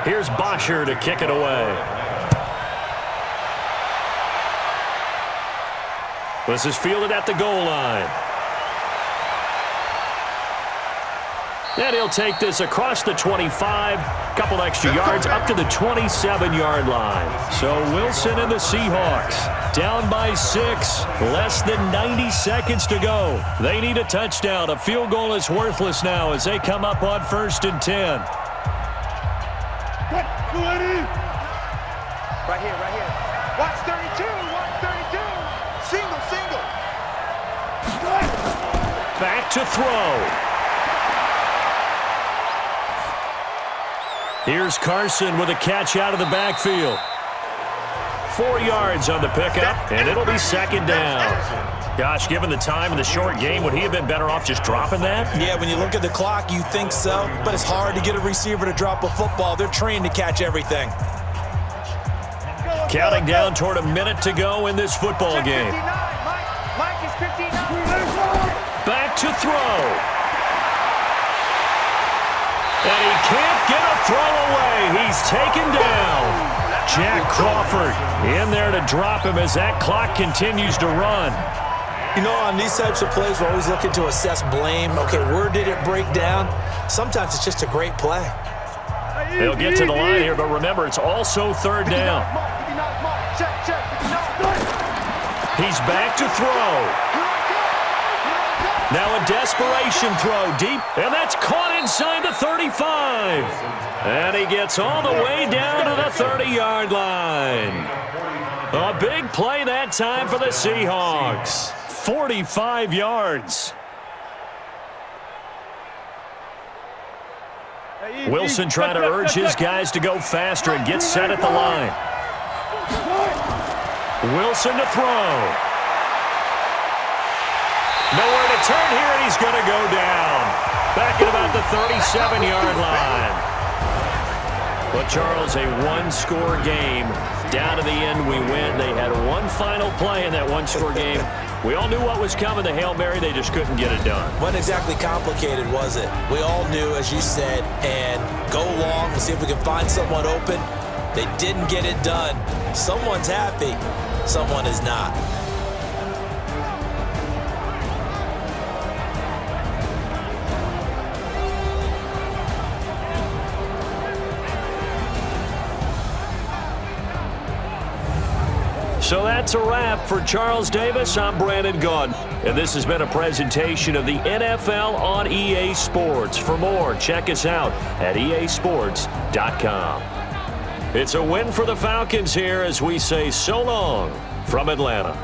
Here's Bosher to kick it away. This is fielded at the goal line. And he'll take this across the 25, couple extra yards up to the 27-yard line. So Wilson and the Seahawks down by 6, less than 90 seconds to go. They need a touchdown. A field goal is worthless now as they come up on 1st and 10. Right here, right here. Watch 32, watch 32. Single. Back to throw. Here's Carson with a catch out of the backfield. 4 yards on the pickup, and it'll be 2nd down. Gosh, given the time and the short game, would he have been better off just dropping that? Yeah, when you look at the clock, you think so, but it's hard to get a receiver to drop a football. They're trained to catch everything. Counting down toward a minute to go in this football game. Mike is 59. Back to throw. And he can't get a throw away. He's taken down. Jack Crawford in there to drop him as that clock continues to run. You know, on these types of plays, we're always looking to assess blame. Okay, where did it break down? Sometimes it's just a great play. They'll get to the line here, but remember, it's also 3rd down. He's back to throw. Now a desperation throw deep, and that's caught inside the 35. And he gets all the way down to the 30-yard line. A big play that time for the Seahawks. 45 yards. Wilson trying to urge his guys to go faster and get set at the line. Wilson to throw. Nowhere to turn here, and he's going to go down. Back at about the 37-yard line. But, Charles, a one-score game. Down to the end, we win. They had one final play in that one-score game. We all knew what was coming. The Hail Mary, they just couldn't get it done. Wasn't exactly complicated, was it? We all knew, as you said, and go long and see if we can find someone open. They didn't get it done. Someone's happy. Someone is not. So that's a wrap for Charles Davis. I'm Brandon Gaudin, and this has been a presentation of the NFL on EA Sports. For more, check us out at easports.com. It's a win for the Falcons here as we say so long from Atlanta.